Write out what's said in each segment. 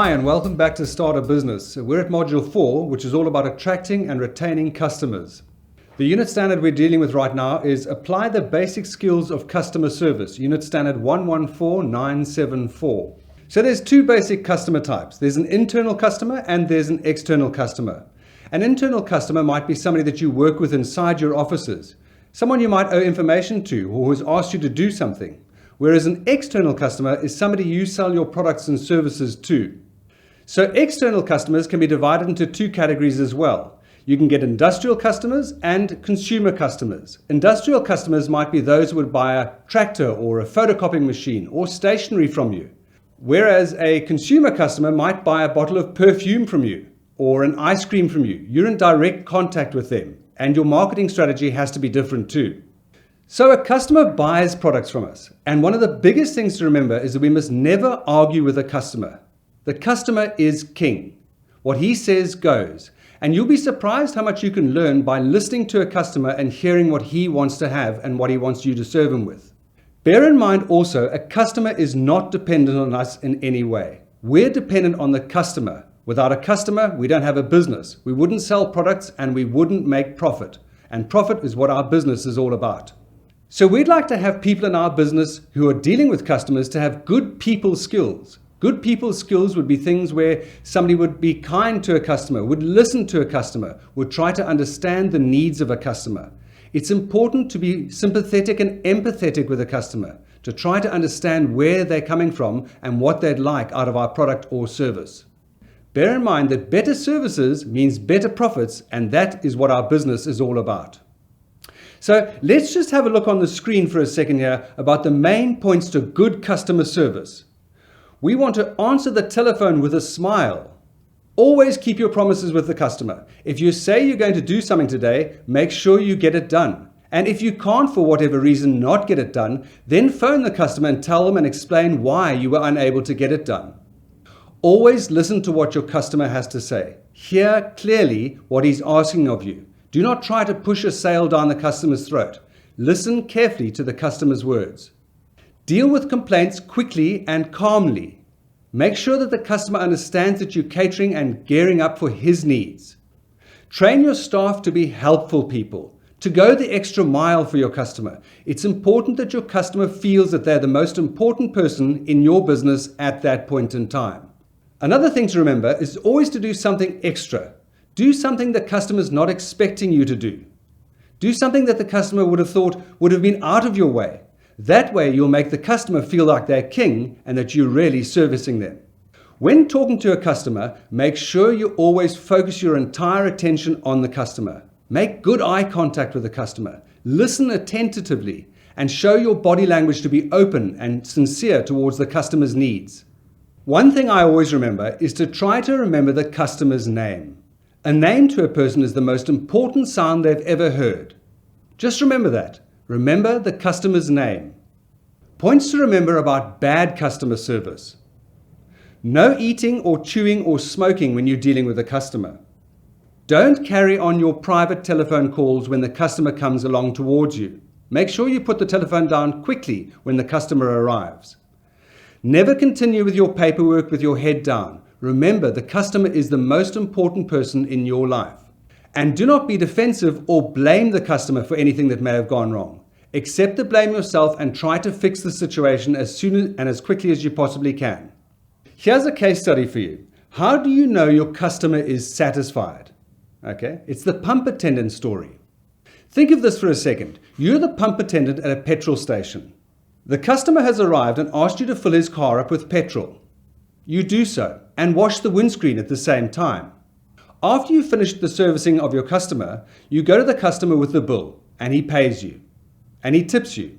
Hi, and welcome back to Start a Business. We're at Module 4, which is all about attracting and retaining customers. The unit standard we're dealing with right now is Apply the Basic Skills of Customer Service, Unit Standard 114974. So there's two basic customer types. There's an internal customer and there's an external customer. An internal customer might be somebody that you work with inside your offices, someone you might owe information to or who's asked you to do something. Whereas an external customer is somebody you sell your products and services to. So external customers can be divided into two categories as well. You can get industrial customers and consumer customers. Industrial customers might be those who would buy a tractor or a photocopying machine or stationery from you. Whereas a consumer customer might buy a bottle of perfume from you or an ice cream from you. You're in direct contact with them, and your marketing strategy has to be different too. So a customer buys products from us, and one of the biggest things to remember is that we must never argue with a customer. The customer is king. What he says goes, and you'll be surprised how much you can learn by listening to a customer and hearing what he wants to have and what he wants you to serve him with. Bear in mind also, a customer is not dependent on us in any way. We're dependent on the customer. Without a customer, we don't have a business. We wouldn't sell products and we wouldn't make profit. And profit is what our business is all about. So we'd like to have people in our business who are dealing with customers to have good people skills. Good people skills would be things where somebody would be kind to a customer, would listen to a customer, would try to understand the needs of a customer. It's important to be sympathetic and empathetic with a customer, to try to understand where they're coming from and what they'd like out of our product or service. Bear in mind that better services means better profits, and that is what our business is all about. So let's just have a look on the screen for a second here about the main points to good customer service. We want to answer the telephone with a smile. Always keep your promises with the customer. If you say you're going to do something today, make sure you get it done. And if you can't, for whatever reason, not get it done, then phone the customer and tell them and explain why you were unable to get it done. Always listen to what your customer has to say. Hear clearly what he's asking of you. Do not try to push a sale down the customer's throat. Listen carefully to the customer's words. Deal with complaints quickly and calmly. Make sure that the customer understands that you're catering and gearing up for his needs. Train your staff to be helpful people, to go the extra mile for your customer. It's important that your customer feels that they're the most important person in your business at that point in time. Another thing to remember is always to do something extra. Do something the customer's not expecting you to do. Do something that the customer would have thought would have been out of your way. That way you'll make the customer feel like they're king and that you're really servicing them. When talking to a customer, make sure you always focus your entire attention on the customer. Make good eye contact with the customer. Listen attentively and show your body language to be open and sincere towards the customer's needs. One thing I always remember is to try to remember the customer's name. A name to a person is the most important sound they've ever heard. Just remember that. Remember the customer's name. Points to remember about bad customer service. No eating or chewing or smoking when you're dealing with a customer. Don't carry on your private telephone calls when the customer comes along towards you. Make sure you put the telephone down quickly when the customer arrives. Never continue with your paperwork with your head down. Remember, the customer is the most important person in your life. And do not be defensive or blame the customer for anything that may have gone wrong. Accept the blame yourself and try to fix the situation as soon and as quickly as you possibly can. Here's a case study for you. How do you know your customer is satisfied? Okay, it's the pump attendant story. Think of this for a second. You're the pump attendant at a petrol station. The customer has arrived and asked you to fill his car up with petrol. You do so and wash the windscreen at the same time. After you've finished the servicing of your customer, you go to the customer with the bill and he pays you and he tips you.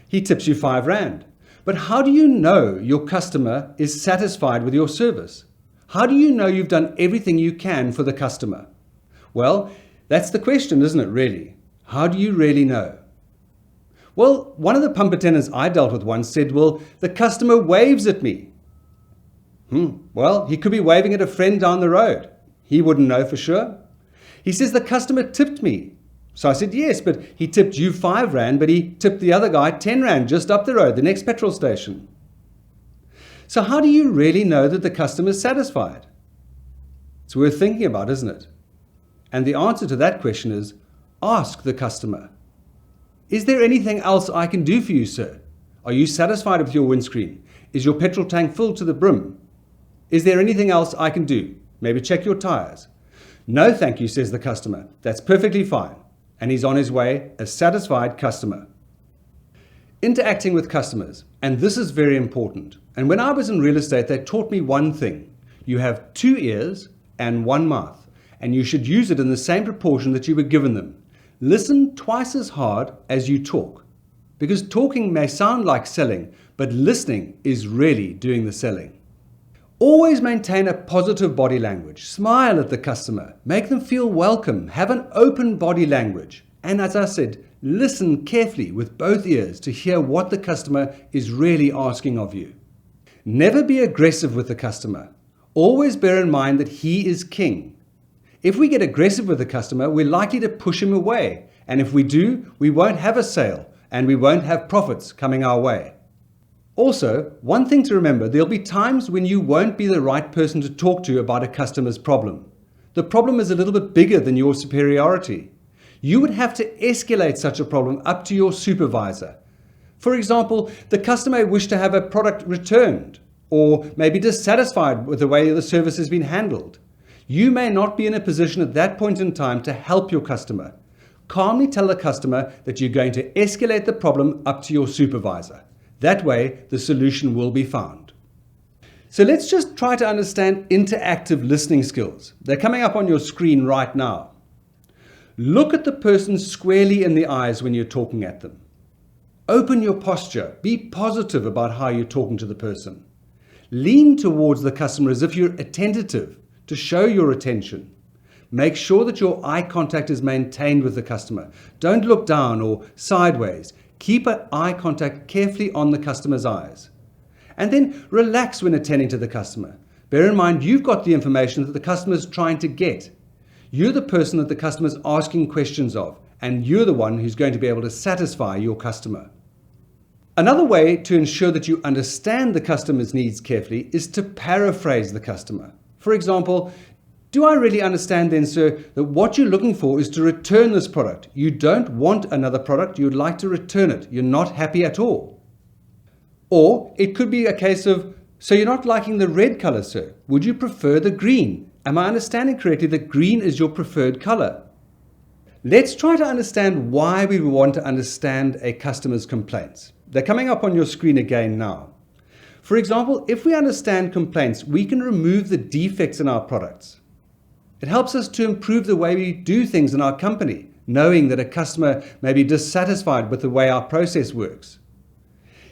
He tips you R5. But how do you know your customer is satisfied with your service? How do you know you've done everything you can for the customer? Well, that's the question, isn't it, really? How do you really know? Well, one of the pump attendants I dealt with once said, well, the customer waves at me. Well, he could be waving at a friend down the road. He wouldn't know for sure. He says the customer tipped me. So I said, yes, but he tipped you R5, but he tipped the other guy R10 just up the road, the next petrol station. So how do you really know that the customer is satisfied? It's worth thinking about, isn't it? And the answer to that question is, ask the customer. Is there anything else I can do for you, sir? Are you satisfied with your windscreen? Is your petrol tank filled to the brim? Is there anything else I can do? Maybe check your tires. No, thank you, says the customer. That's perfectly fine. And he's on his way, a satisfied customer. Interacting with customers, and this is very important. And when I was in real estate, they taught me one thing. You have 2 ears and 1 mouth, and you should use it in the same proportion that you were given them. Listen twice as hard as you talk, because talking may sound like selling, but listening is really doing the selling. Always maintain a positive body language. Smile at the customer. Make them feel welcome. Have an open body language. And as I said, listen carefully with both ears to hear what the customer is really asking of you. Never be aggressive with the customer. Always bear in mind that he is king. If we get aggressive with the customer, we're likely to push him away. And if we do, we won't have a sale and we won't have profits coming our way. Also, one thing to remember, there'll be times when you won't be the right person to talk to about a customer's problem. The problem is a little bit bigger than your superiority. You would have to escalate such a problem up to your supervisor. For example, the customer may wish to have a product returned, or may be dissatisfied with the way the service has been handled. You may not be in a position at that point in time to help your customer. Calmly tell the customer that you're going to escalate the problem up to your supervisor. That way, the solution will be found. So let's just try to understand interactive listening skills. They're coming up on your screen right now. Look at the person squarely in the eyes when you're talking at them. Open your posture. Be positive about how you're talking to the person. Lean towards the customer as if you're attentive to show your attention. Make sure that your eye contact is maintained with the customer. Don't look down or sideways. Keep an eye contact carefully on the customer's eyes. And then relax when attending to the customer. Bear in mind, you've got the information that the customer is trying to get. You're the person that the customer is asking questions of, and you're the one who's going to be able to satisfy your customer. Another way to ensure that you understand the customer's needs carefully is to paraphrase the customer. For example, do I really understand then, sir, that what you're looking for is to return this product? You don't want another product, you'd like to return it. You're not happy at all. Or it could be a case of, so you're not liking the red color, sir. Would you prefer the green? Am I understanding correctly that green is your preferred color? Let's try to understand why we want to understand a customer's complaints. They're coming up on your screen again now. For example, if we understand complaints, we can remove the defects in our products. It helps us to improve the way we do things in our company, knowing that a customer may be dissatisfied with the way our process works.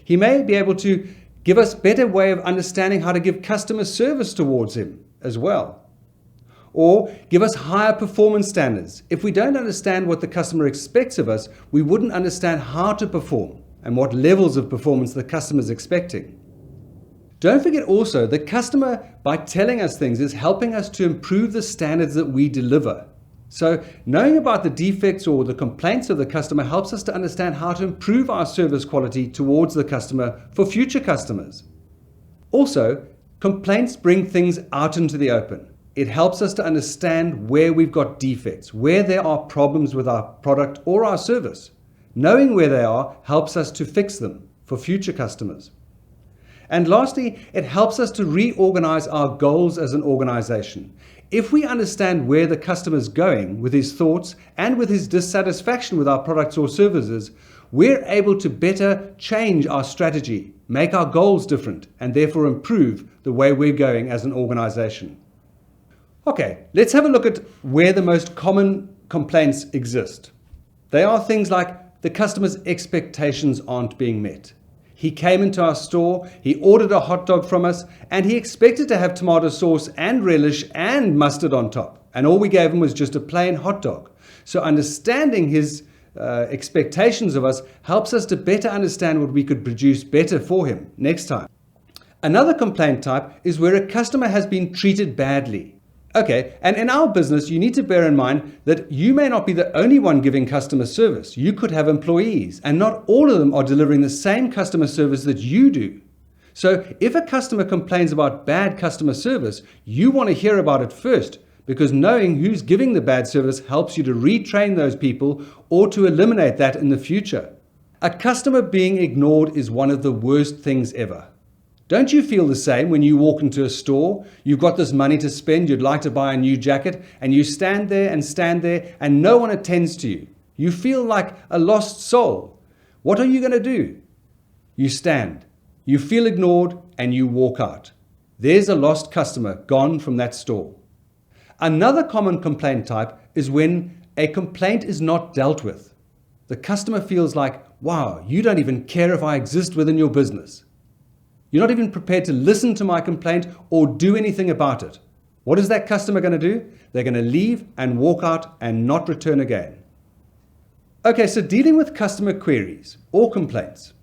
He may be able to give us a better way of understanding how to give customer service towards him as well. Or give us higher performance standards. If we don't understand what the customer expects of us, we wouldn't understand how to perform and what levels of performance the customer is expecting. Don't forget also, the customer, by telling us things, is helping us to improve the standards that we deliver. So knowing about the defects or the complaints of the customer helps us to understand how to improve our service quality towards the customer for future customers. Also, complaints bring things out into the open. It helps us to understand where we've got defects, where there are problems with our product or our service. Knowing where they are helps us to fix them for future customers. And lastly, it helps us to reorganize our goals as an organization. If we understand where the customer is going with his thoughts and with his dissatisfaction with our products or services, we're able to better change our strategy, make our goals different, and therefore improve the way we're going as an organization. Okay, let's have a look at where the most common complaints exist. They are things like the customer's expectations aren't being met. He came into our store, he ordered a hot dog from us, and he expected to have tomato sauce and relish and mustard on top. And all we gave him was just a plain hot dog. So understanding his expectations of us helps us to better understand what we could produce better for him next time. Another complaint type is where a customer has been treated badly. Okay, and in our business, you need to bear in mind that you may not be the only one giving customer service. You could have employees, and not all of them are delivering the same customer service that you do. So if a customer complains about bad customer service, you want to hear about it first, because knowing who's giving the bad service helps you to retrain those people or to eliminate that in the future. A customer being ignored is one of the worst things ever. Don't you feel the same when you walk into a store, you've got this money to spend, you'd like to buy a new jacket, and you stand there and no one attends to you? You feel like a lost soul. What are you going to do? You stand, you feel ignored, and you walk out. There's a lost customer gone from that store. Another common complaint type is when a complaint is not dealt with. The customer feels like, wow, you don't even care if I exist within your business. You're not even prepared to listen to my complaint or do anything about it. What is that customer going to do? They're going to leave and walk out and not return again. Okay, so dealing with customer queries or complaints.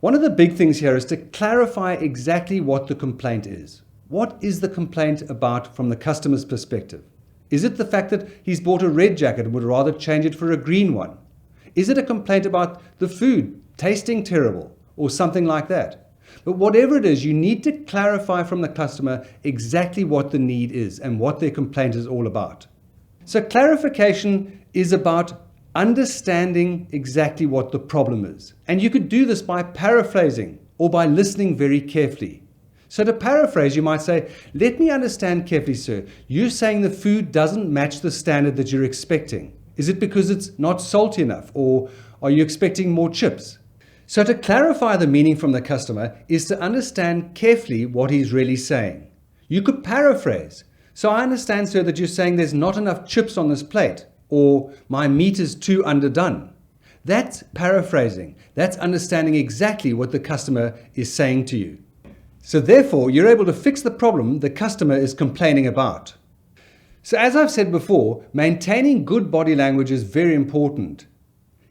One of the big things here is to clarify exactly what the complaint is. What is the complaint about from the customer's perspective? Is it the fact that he's bought a red jacket and would rather change it for a green one? Is it a complaint about the food tasting terrible or something like that? But whatever it is, you need to clarify from the customer exactly what the need is and what their complaint is all about. So clarification is about understanding exactly what the problem is. And you could do this by paraphrasing or by listening very carefully. So to paraphrase, you might say, let me understand carefully, sir. You're saying the food doesn't match the standard that you're expecting. Is it because it's not salty enough, or are you expecting more chips? So to clarify the meaning from the customer is to understand carefully what he's really saying. You could paraphrase. So I understand, sir, that you're saying there's not enough chips on this plate, or my meat is too underdone. That's paraphrasing. That's understanding exactly what the customer is saying to you. So therefore, you're able to fix the problem the customer is complaining about. So as I've said before, maintaining good body language is very important.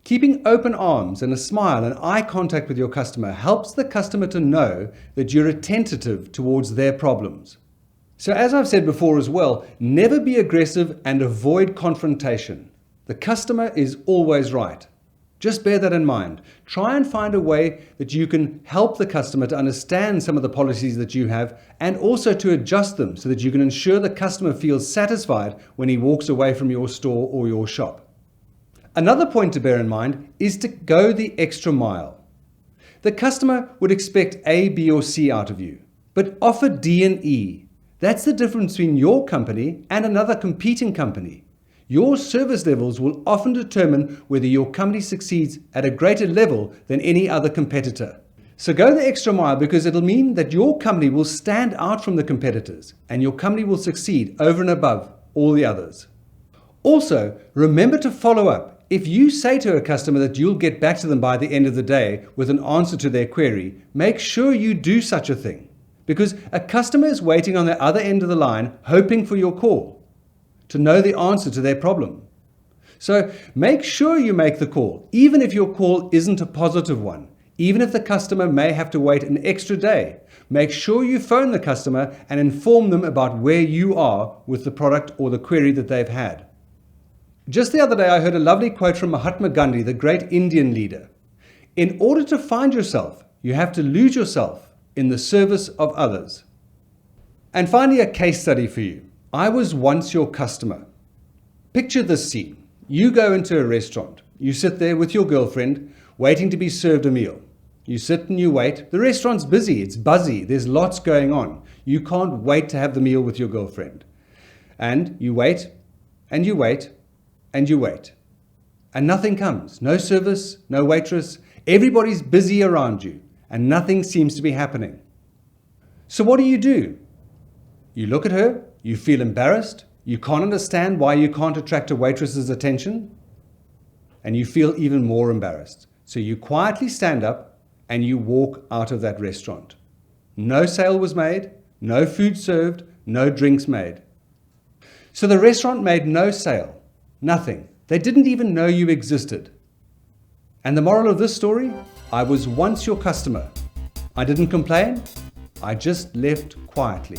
Keeping open arms and a smile and eye contact with your customer helps the customer to know that you're attentive towards their problems. So as I've said before as well, never be aggressive and avoid confrontation. The customer is always right. Just bear that in mind. Try and find a way that you can help the customer to understand some of the policies that you have and also to adjust them so that you can ensure the customer feels satisfied when he walks away from your store or your shop. Another point to bear in mind is to go the extra mile. The customer would expect A, B, or C out of you, but offer D and E. That's the difference between your company and another competing company. Your service levels will often determine whether your company succeeds at a greater level than any other competitor. So go the extra mile, because it'll mean that your company will stand out from the competitors and your company will succeed over and above all the others. Also, remember to follow up. If you say to a customer that you'll get back to them by the end of the day with an answer to their query, make sure you do such a thing, because a customer is waiting on the other end of the line hoping for your call to know the answer to their problem. So make sure you make the call, even if your call isn't a positive one, even if the customer may have to wait an extra day. Make sure you phone the customer and inform them about where you are with the product or the query that they've had. Just the other day, I heard a lovely quote from Mahatma Gandhi, the great Indian leader. In order to find yourself, you have to lose yourself in the service of others. And finally, a case study for you. I was once your customer. Picture this scene. You go into a restaurant. You sit there with your girlfriend, waiting to be served a meal. You sit and you wait. The restaurant's busy. It's buzzy. There's lots going on. You can't wait to have the meal with your girlfriend. And you wait, and you wait, and you wait. And nothing comes. No service, no waitress. Everybody's busy around you, and nothing seems to be happening. So what do? You look at her. You feel embarrassed. You can't understand why you can't attract a waitress's attention. And you feel even more embarrassed. So you quietly stand up and you walk out of that restaurant. No sale was made, no food served, no drinks made. So the restaurant made no sale, nothing. They didn't even know you existed. And the moral of this story? I was once your customer. I didn't complain. I just left quietly.